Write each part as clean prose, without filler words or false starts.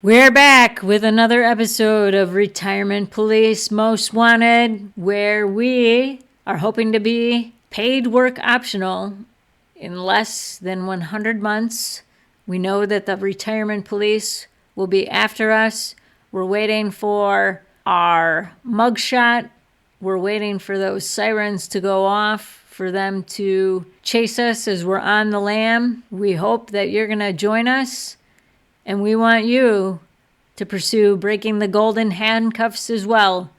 We're back with another episode of Retirement Police Most Wanted, where we are hoping to be paid work optional in less than 100 months. We know that the retirement police will be after us. We're waiting for our mugshot. We're waiting for those sirens to go off for them to chase us as we're on the lam. We hope that you're going to join us. And we want you to pursue breaking the golden handcuffs as well.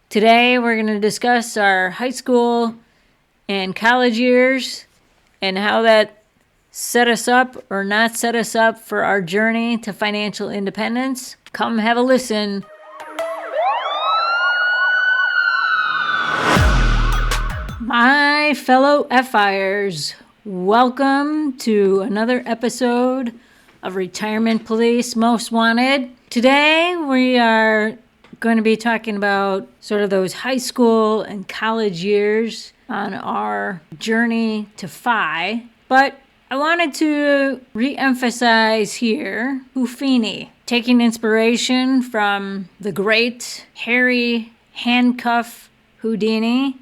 Today, we're going to discuss our high school and college years and how that set us up or not set us up for our journey to financial independence. Come have a listen. My fellow FIers, welcome to another episode of Retirement Police Most Wanted. Today we are going to be talking about sort of those high school and college years on our journey to FI. But I wanted to re-emphasize here HouFIni, taking inspiration from the great hairy handcuff Houdini,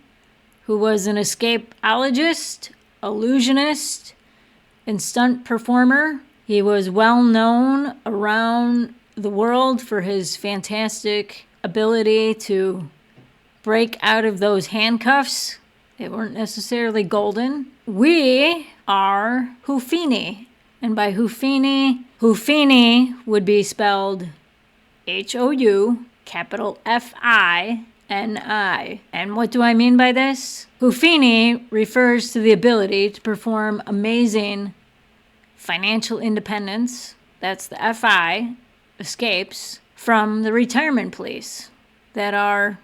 who was an escapologist, illusionist, and stunt performer. He was well known around the world for his fantastic ability to break out of those handcuffs. They weren't necessarily golden. We are HouFIni. And by HouFIni, HouFIni would be spelled H-O-U, capital F-I-N-I. And what do I mean by this? HouFIni refers to the ability to perform amazing financial independence, that's the FI, escapes from the retirement police that are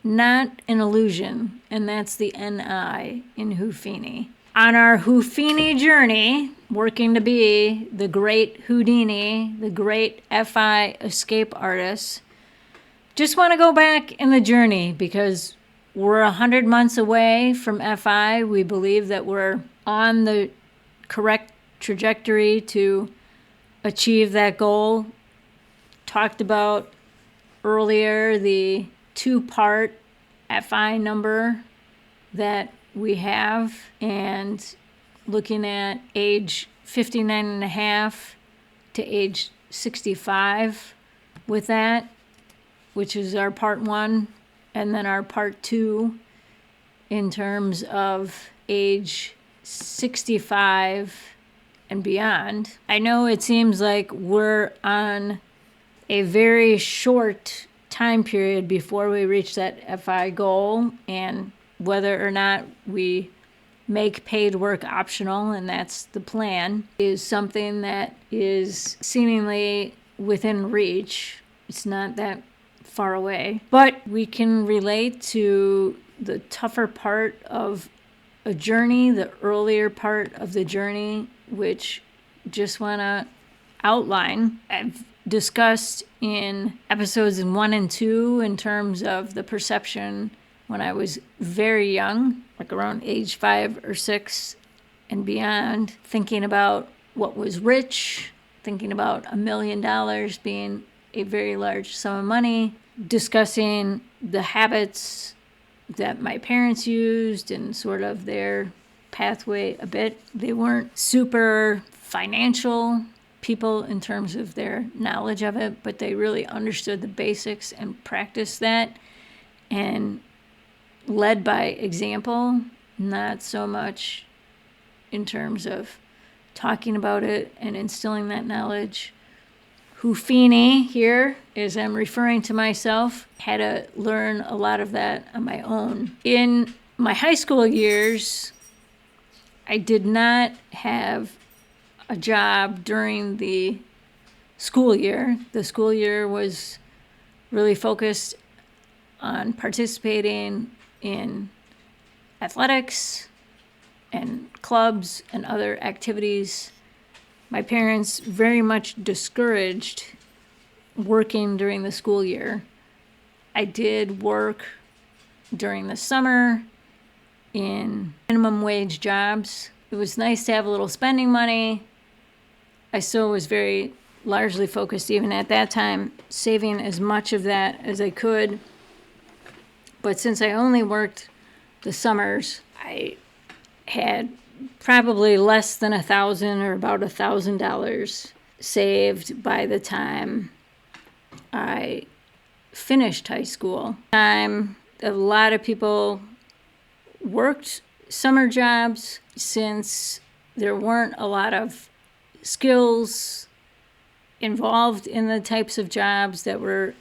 not an illusion, and that's the NI in HouFIni. On our HouFIni journey, working to be the great Houdini, the great FI escape artist, just want to go back in the journey because we're 100 months away from FI. We believe that we're on the correct trajectory to achieve that goal. Talked about earlier the two-part FI number that we have, and looking at age 59 and a half to age 65 with that, which is our part one, and then our part two in terms of age 65 and beyond. I know it seems like we're on a very short time period before we reach that FI goal, and whether or not we make paid work optional, and that's the plan, is something that is seemingly within reach. It's not that far away, but we can relate to the tougher part of a journey, the earlier part of the journey, which just want to outline. I've discussed in episodes 1 and 2 in terms of the perception when I was very young, like around age 5 or 6 and beyond, thinking about what was rich, thinking about $1 million being a very large sum of money, discussing the habits that my parents used and sort of their pathway a bit. They weren't super financial people in terms of their knowledge of it, but they really understood the basics and practiced that and led by example, not so much in terms of talking about it and instilling that knowledge. HouFIni here, as I'm referring to myself, had to learn a lot of that on my own. In my high school years, I did not have a job during the school year. The school year was really focused on participating in athletics and clubs and other activities. My parents very much discouraged working during the school year. I did work during the summer in minimum wage jobs. It was nice to have a little spending money. I still was very largely focused, even at that time, saving as much of that as I could. But since I only worked the summers, I had probably less than $1,000 or about $1,000 saved by the time I finished high school. A lot of people worked summer jobs since there weren't a lot of skills involved in the types of jobs that were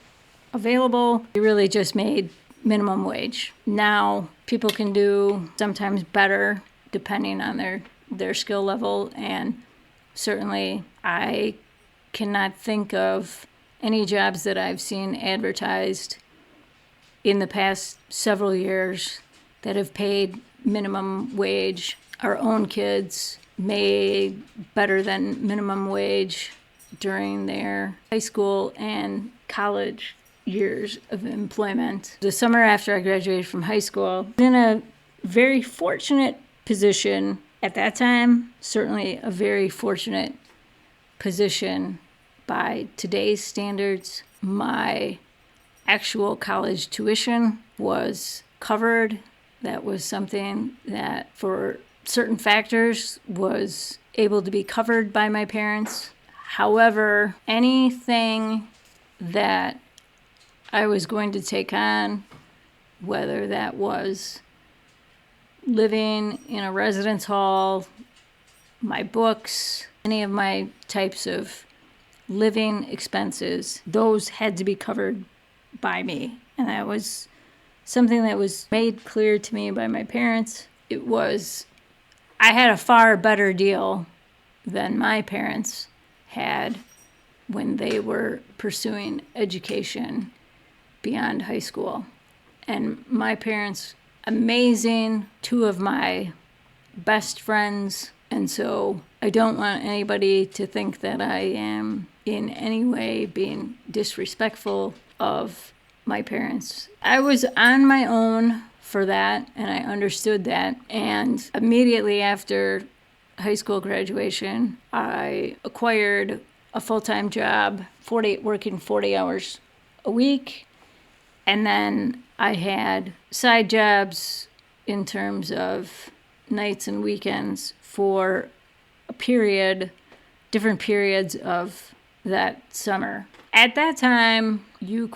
available. We really just made minimum wage. Now people can do sometimes better depending on their skill level, and certainly I cannot think of any jobs that I've seen advertised in the past several years that have paid minimum wage. Our own kids made better than minimum wage during their high school and college years of employment. The summer after I graduated from high school, I was in a very fortunate position at that time, certainly a very fortunate position by today's standards. My actual college tuition was covered. That was something that, for certain factors, was able to be covered by my parents. However, anything that I was going to take on, whether that was living in a residence hall, my books, any of my types of living expenses, those had to be covered by me. And that was something that was made clear to me by my parents. I had a far better deal than my parents had when they were pursuing education beyond high school. And my parents, amazing, two of my best friends. And so I don't want anybody to think that I am in any way being disrespectful of my parents. I was on my own for that, and I understood that. And immediately after high school graduation, I acquired a full-time job, working 40 hours a week. And then I had side jobs in terms of nights and weekends for different periods of that summer. At that time, you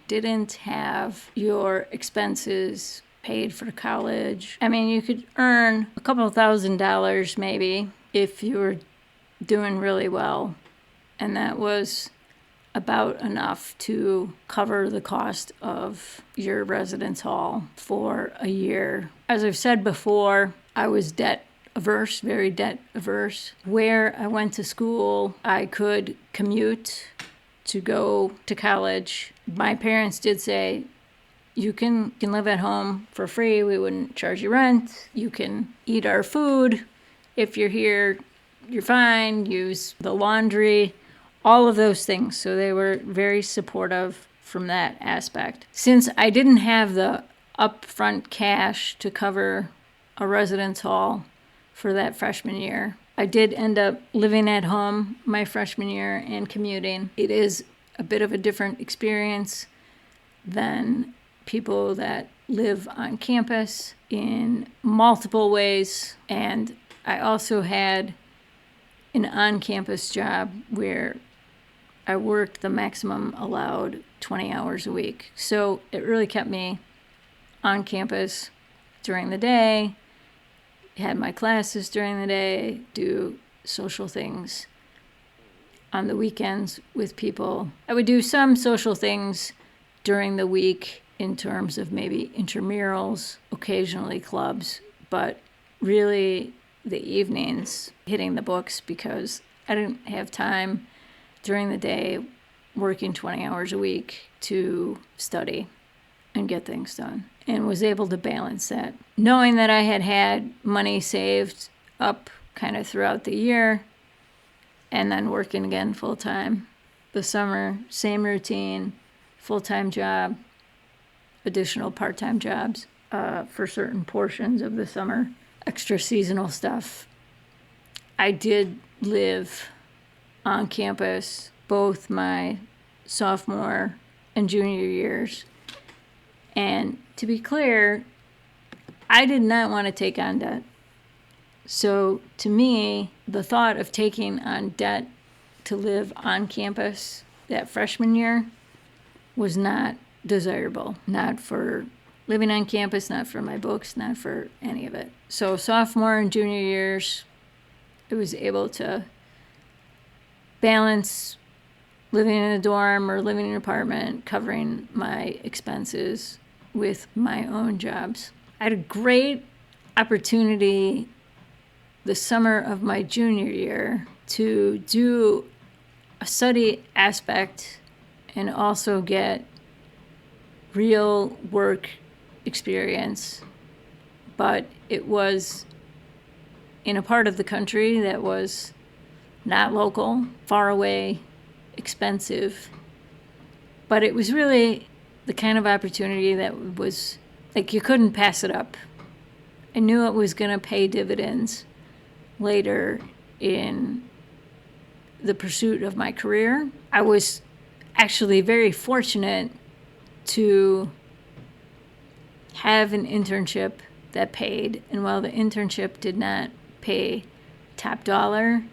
didn't have your expenses paid for college. I mean, you could earn a couple $1,000 maybe if you were doing really well. And that was about enough to cover the cost of your residence hall for a year. As I've said before, I was debt averse, very debt averse. Where I went to school, I could commute to go to college. My parents did say, you can live at home for free. We wouldn't charge you rent. You can eat our food. If you're here, you're fine. Use the laundry. All of those things. So they were very supportive from that aspect. Since I didn't have the upfront cash to cover a residence hall for that freshman year, I did end up living at home my freshman year and commuting. It is a bit of a different experience than people that live on campus in multiple ways. And I also had an on-campus job where I worked the maximum allowed 20 hours a week. So it really kept me on campus during the day, had my classes during the day, do social things on the weekends with people. I would do some social things during the week in terms of maybe intramurals, occasionally clubs, but really the evenings hitting the books because I didn't have time during the day working 20 hours a week to study and get things done, and was able to balance that. Knowing that I had money saved up kind of throughout the year and then working again full-time. The summer, same routine, full-time job, additional part-time jobs for certain portions of the summer, extra seasonal stuff. I did live on campus both my sophomore and junior years. And to be clear, I did not want to take on debt. So to me, the thought of taking on debt to live on campus that freshman year was not desirable. Not for living on campus, not for my books, not for any of it. So sophomore and junior years, I was able to balance living in a dorm or living in an apartment, covering my expenses with my own jobs. I had a great opportunity the summer of my junior year to do a study aspect and also get real work experience, but it was in a part of the country that was not local, far away, expensive, but it was really the kind of opportunity that was like you couldn't pass it up. I knew it was going to pay dividends later in the pursuit of my career. I was actually very fortunate to have an internship that paid, and while the internship did not pay top dollar,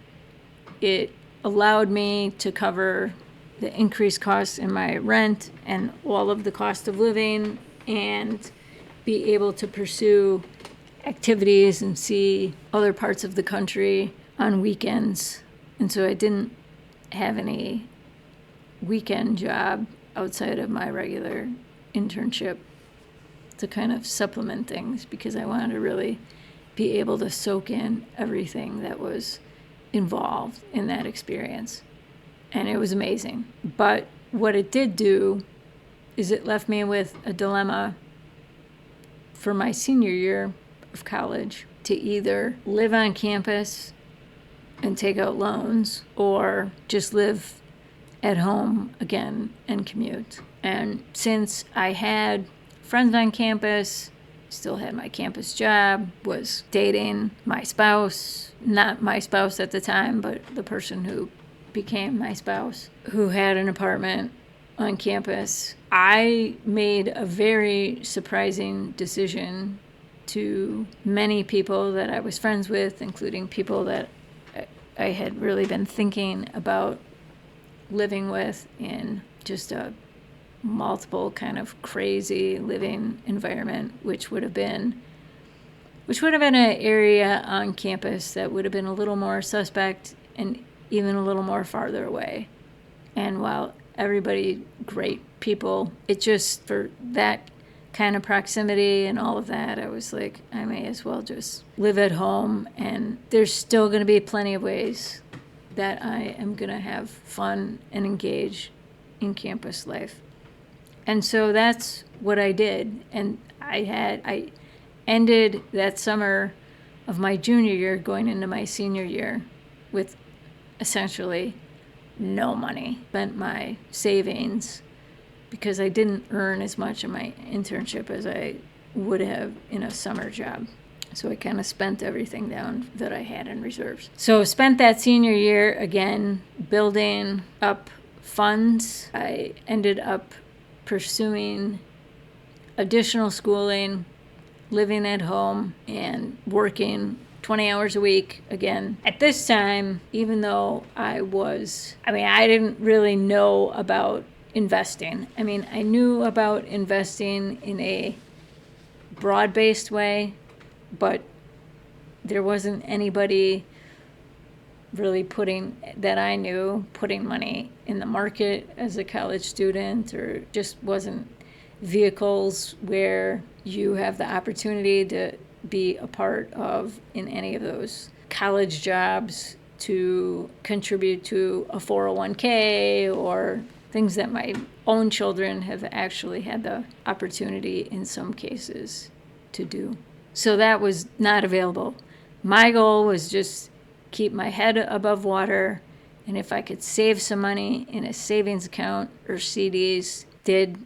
it allowed me to cover the increased costs in my rent and all of the cost of living and be able to pursue activities and see other parts of the country on weekends. And so I didn't have any weekend job outside of my regular internship to kind of supplement things because I wanted to really be able to soak in everything that was involved in that experience. And it was amazing. But what it did do is it left me with a dilemma for my senior year of college to either live on campus and take out loans or just live at home again and commute. And since I had friends on campus, still had my campus job, was dating my spouse, not my spouse at the time, but the person who became my spouse, who had an apartment on campus, I made a very surprising decision to many people that I was friends with, including people that I had really been thinking about living with in just a multiple kind of crazy living environment, which would have been an area on campus that would have been a little more suspect and even a little more farther away. And while everybody great people, it just, for that kind of proximity and all of that, I was like, I may as well just live at home, and there's still going to be plenty of ways that I am going to have fun and engage in campus life. And so that's what I did. And I ended that summer of my junior year going into my senior year with essentially no money. Spent my savings because I didn't earn as much in my internship as I would have in a summer job. So I kind of spent everything down that I had in reserves. So spent that senior year again building up funds. I ended up pursuing additional schooling, living at home, and working 20 hours a week again. At this time, even though I didn't really know about investing. I knew about investing in a broad-based way, but there wasn't anybody really putting money in the market as a college student, or just wasn't vehicles where you have the opportunity to be a part of in any of those college jobs to contribute to a 401k or things that my own children have actually had the opportunity in some cases to do. So that was not available. My goal was just keep my head above water, and if I could save some money in a savings account or CDs, did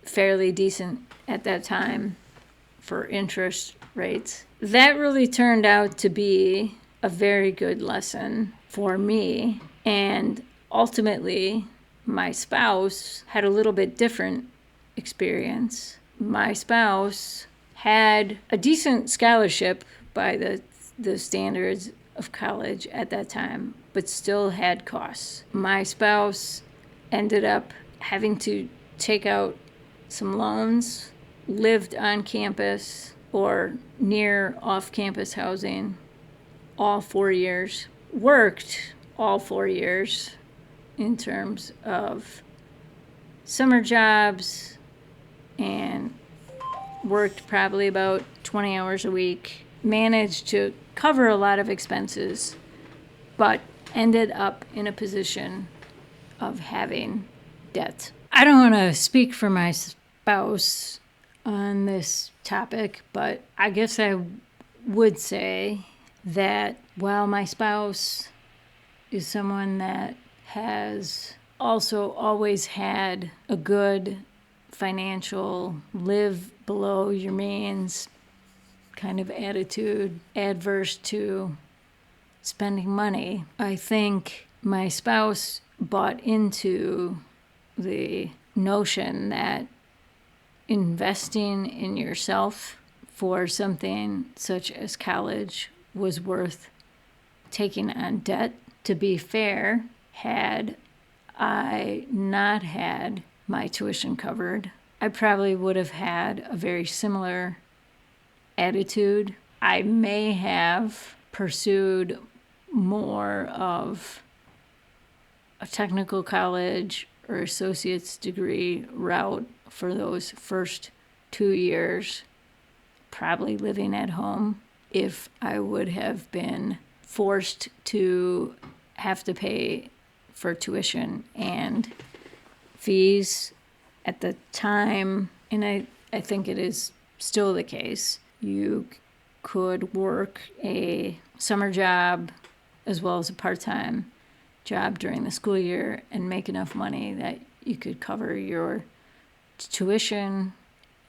fairly decent at that time for interest rates. That really turned out to be a very good lesson for me And ultimately, my spouse had a little bit different experience. My spouse had a decent scholarship by the standards of college at that time, but still had costs. My spouse ended up having to take out some loans, lived on campus or near off-campus housing all 4 years, worked all 4 years in terms of summer jobs, and worked probably about 20 hours a week, managed to cover a lot of expenses, but ended up in a position of having debt. I don't want to speak for my spouse on this topic, but I guess I would say that while my spouse is someone that has also always had a good financial live below your means kind of attitude, adverse to spending money, I think my spouse bought into the notion that investing in yourself for something such as college was worth taking on debt. To be fair, had I not had my tuition covered, I probably would have had a very similar attitude. I may have pursued more of a technical college or associate's degree route for those first 2 years, probably living at home, if I would have been forced to have to pay for tuition and fees at the time. And I think it is still the case. You could work a summer job as well as a part-time job during the school year and make enough money that you could cover your tuition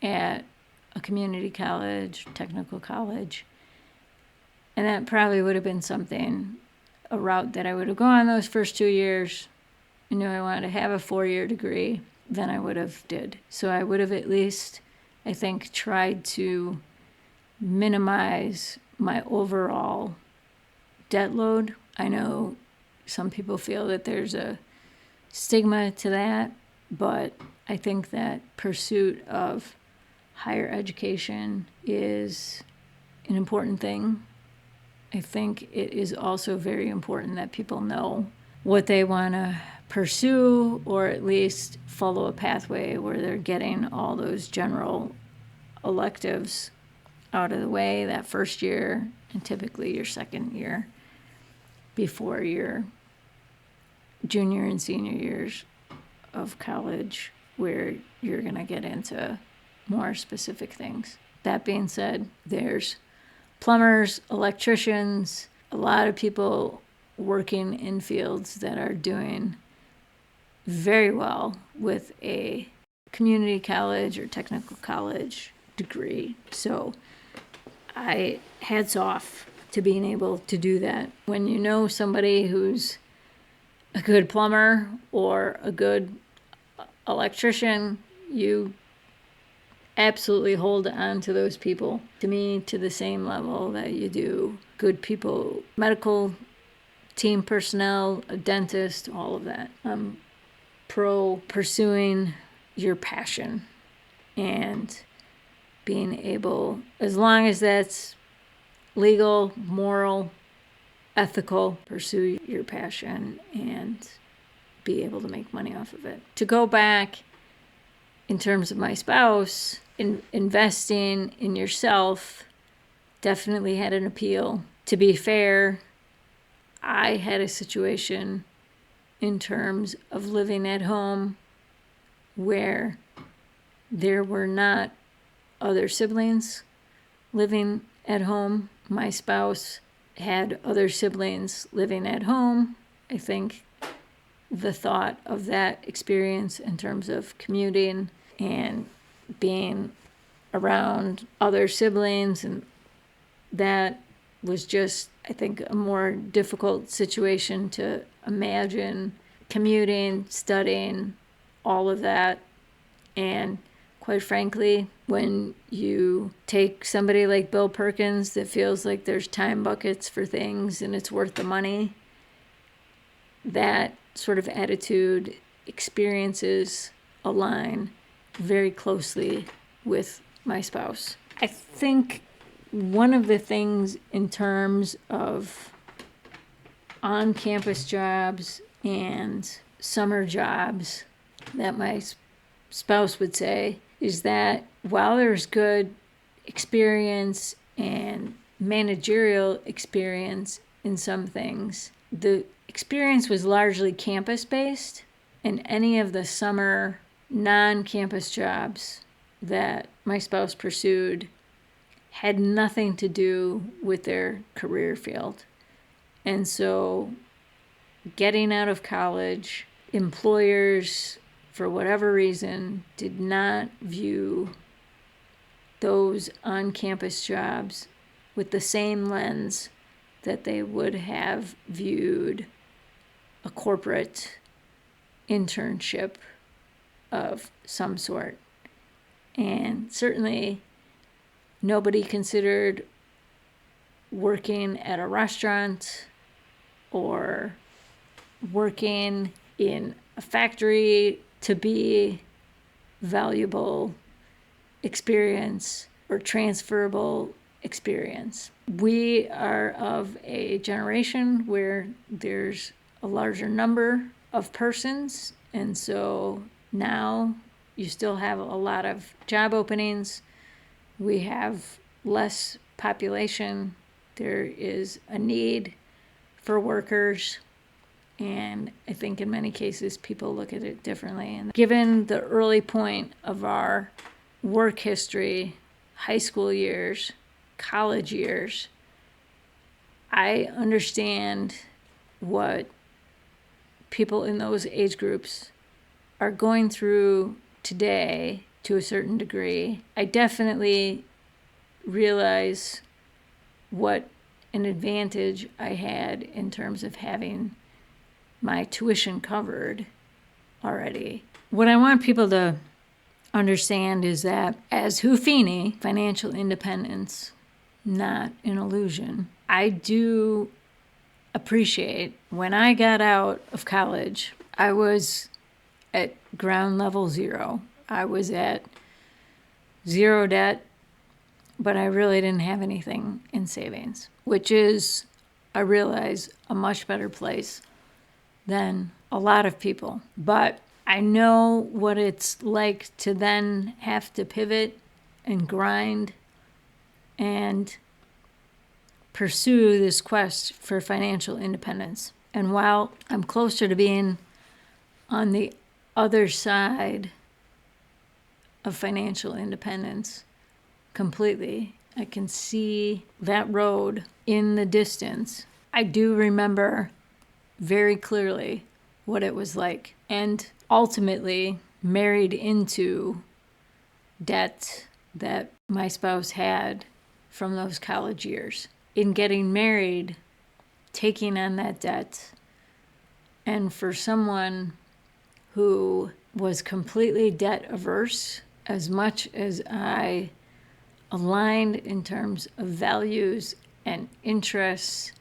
at a community college, technical college. And that probably would have been a route that I would have gone those first 2 years. I knew I wanted to have a 4-year degree, then I would have did. So I would have at least, I think, tried to minimize my overall debt load. I know some people feel that there's a stigma to that, but I think that pursuit of higher education is an important thing. I think it is also very important that people know what they want to pursue, or at least follow a pathway where they're getting all those general electives out of the way that first year and typically your second year before your junior and senior years of college, where you're going to get into more specific things. That being said, there's plumbers, electricians, a lot of people working in fields that are doing very well with a community college or technical college degree. So hats off to being able to do that. When you know somebody who's a good plumber or a good electrician, you absolutely hold on to those people, to me, to the same level that you do good people, medical team personnel, a dentist, all of that. I'm pro pursuing your passion and being able, as long as that's legal, moral, ethical, pursue your passion and be able to make money off of it. To go back in terms of my spouse, investing in yourself definitely had an appeal. To be fair, I had a situation in terms of living at home where there were not other siblings living at home. My spouse had other siblings living at home. I think the thought of that experience in terms of commuting and being around other siblings, and that was just, I think, a more difficult situation to imagine commuting, studying, all of that. And quite frankly, when you take somebody like Bill Perkins that feels like there's time buckets for things and it's worth the money, that sort of attitude, experiences align very closely with my spouse. I think one of the things in terms of on-campus jobs and summer jobs that my spouse would say is that while there's good experience and managerial experience in some things, the experience was largely campus-based, and any of the summer non-campus jobs that my spouse pursued had nothing to do with their career field. And so getting out of college, employers, for whatever reason, did not view those on-campus jobs with the same lens that they would have viewed a corporate internship of some sort. And certainly nobody considered working at a restaurant or working in a factory to be valuable experience or transferable experience. We are of a generation where there's a larger number of persons, and so now you still have a lot of job openings. We have less population. There is a need for workers, and I think in many cases people look at it differently. And given the early point of our work history, high school years, college years, I understand what people in those age groups are going through today to a certain degree. I definitely realize what an advantage I had in terms of having my tuition covered already. What I want people to understand is that as HouFIni, financial independence, not an illusion, I do appreciate when I got out of college, I was at ground level zero. I was at zero debt, but I really didn't have anything in savings, which is, I realize, a much better place than a lot of people. But I know what it's like to then have to pivot and grind and pursue this quest for financial independence. And while I'm closer to being on the other side of financial independence completely, I can see that road in the distance. I do remember very clearly what it was like, and ultimately married into debt that my spouse had from those college years. In getting married, taking on that debt, and for someone who was completely debt averse, as much as I aligned in terms of values and interests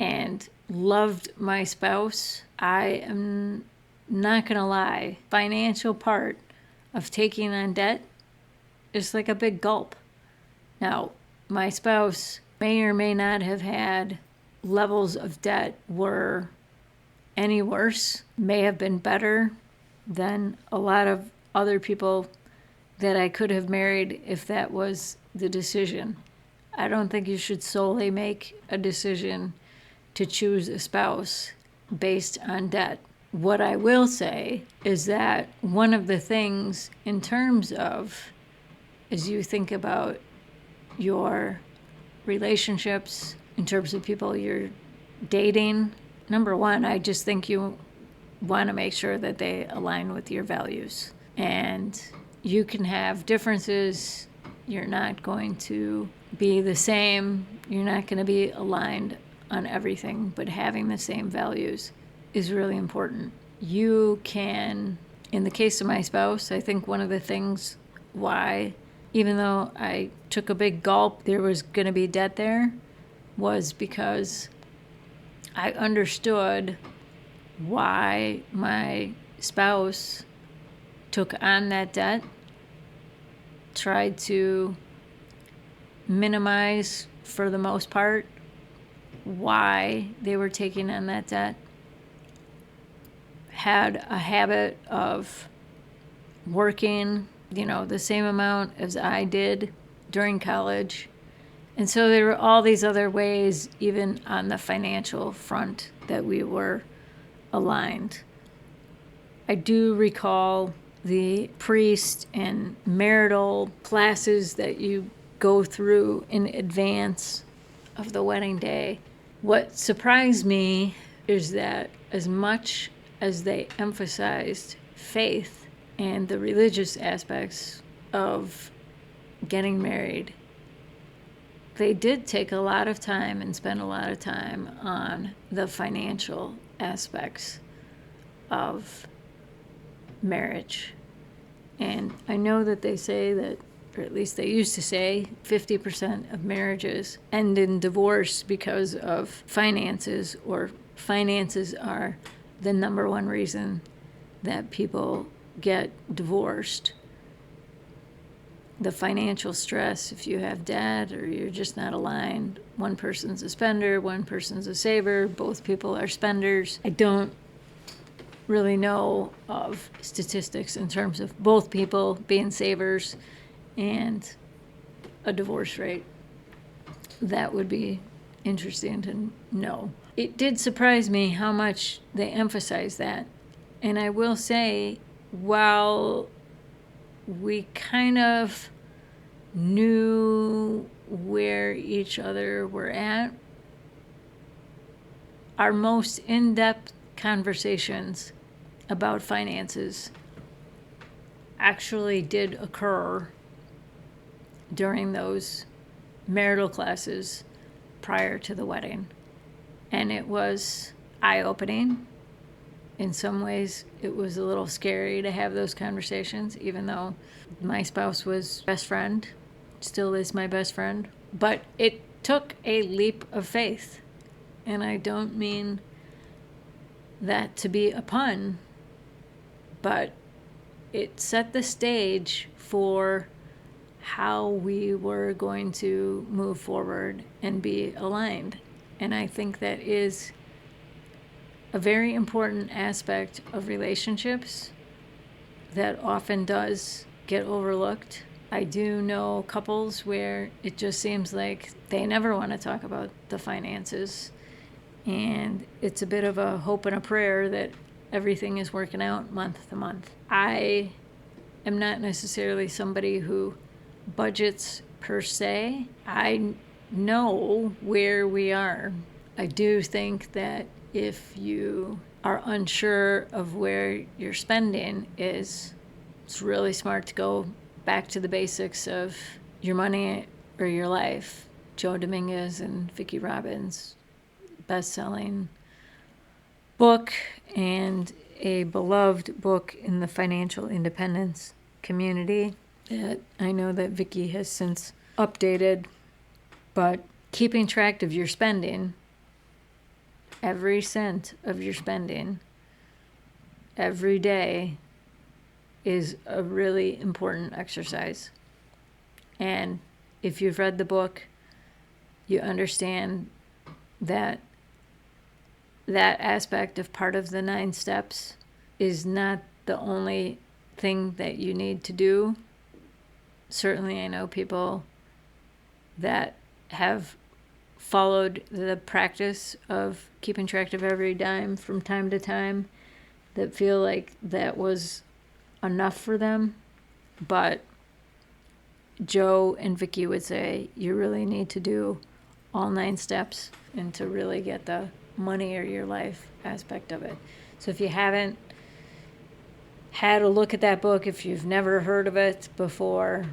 and loved my spouse, I am not gonna lie, financial part of taking on debt is like a big gulp. Now, my spouse may or may not have had levels of debt were any worse, may have been better than a lot of other people that I could have married if that was the decision. I don't think you should solely make a decision to choose a spouse based on debt. What I will say is that one of the things in terms of, as you think about your relationships, in terms of people you're dating, number one, I just think you want to make sure that they align with your values. And you can have differences. You're not going to be the same. You're not going to be aligned on everything, but having the same values is really important. You can, in the case of my spouse, I think one of the things why, even though I took a big gulp, there was going to be debt there, was because I understood why my spouse took on that debt, tried to minimize, for the most part, why they were taking on that debt, had a habit of working, the same amount as I did during college. And so there were all these other ways, even on the financial front, that we were aligned. I do recall the priest and marital classes that you go through in advance of the wedding day. What surprised me is that as much as they emphasized faith and the religious aspects of getting married, they did take a lot of time and spend a lot of time on the financial aspects of marriage. And I know that they say that, or at least they used to say, 50% of marriages end in divorce because of finances, or finances are the number one reason that people get divorced. The financial stress, if you have debt or you're just not aligned, one person's a spender, one person's a saver, both people are spenders. I don't really know of statistics in terms of both people being savers and a divorce rate. That would be interesting to know. It did surprise me how much they emphasize that. And I will say, while we kind of knew where each other were at, our most in-depth conversations about finances actually did occur during those marital classes prior to the wedding. And it was eye-opening. In some ways, it was a little scary to have those conversations, even though my spouse was best friend, still is my best friend. But it took a leap of faith. And I don't mean that to be a pun, but it set the stage for how we were going to move forward and be aligned. And I think that is a very important aspect of relationships that often does get overlooked. I do know couples where it just seems like they never want to talk about the finances, and it's a bit of a hope and a prayer that everything is working out month to month. I am not necessarily somebody who budgets per se. I know where we are. I do think that if you are unsure of where your spending is, it's really smart to go back to the basics of your money or your life. Joe Dominguez and Vicki Robbins' best-selling book, and a beloved book in the financial independence community that I know that Vicki has since updated. But keeping track of your spending, every cent of your spending, every day, is a really important exercise. And if you've read the book, you understand that that aspect of part of the 9 steps is not the only thing that you need to do. Certainly, I know people that have followed the practice of keeping track of every dime from time to time that feel like that was enough for them. But Joe and Vicki would say you really need to do all 9 steps and to really get the money or your life aspect of it. So if you haven't had a look at that book, if you've never heard of it before,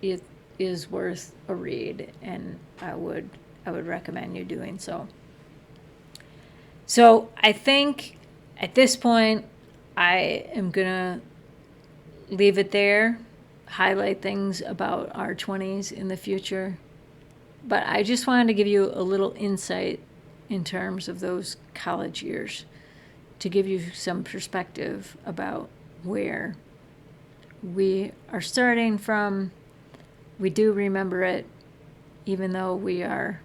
it is worth a read, and I would recommend you doing so. So I think at this point, I am going to leave it there, highlight things about our 20s in the future. But I just wanted to give you a little insight in terms of those college years to give you some perspective about where we are starting from. We do remember it, even though we are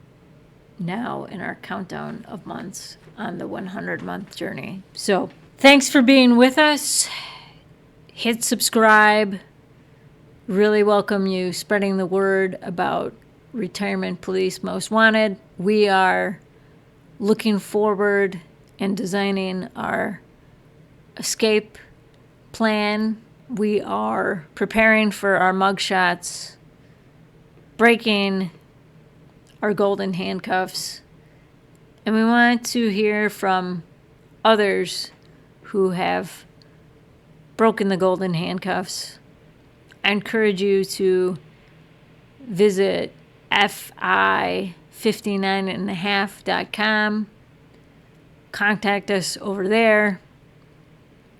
now in our countdown of months on the 100-month journey. So thanks for being with us. Hit subscribe. Really welcome you spreading the word about Retirement Police Most Wanted. We are looking forward and designing our escape plan. We are preparing for our mugshots, breaking our golden handcuffs, and we want to hear from others who have broken the golden handcuffs. I encourage you to visit Fiftynine.com. Contact us over there.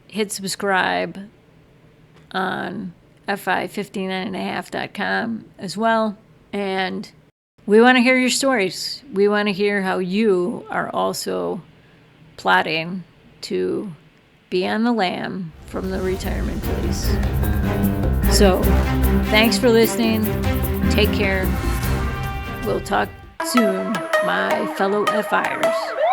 Hit subscribe on Fiftynine.com as well. And we want to hear your stories. We want to hear how you are also plotting to be on the lam from the retirement police. So, thanks for listening. Take care. We'll talk soon, my fellow FIers.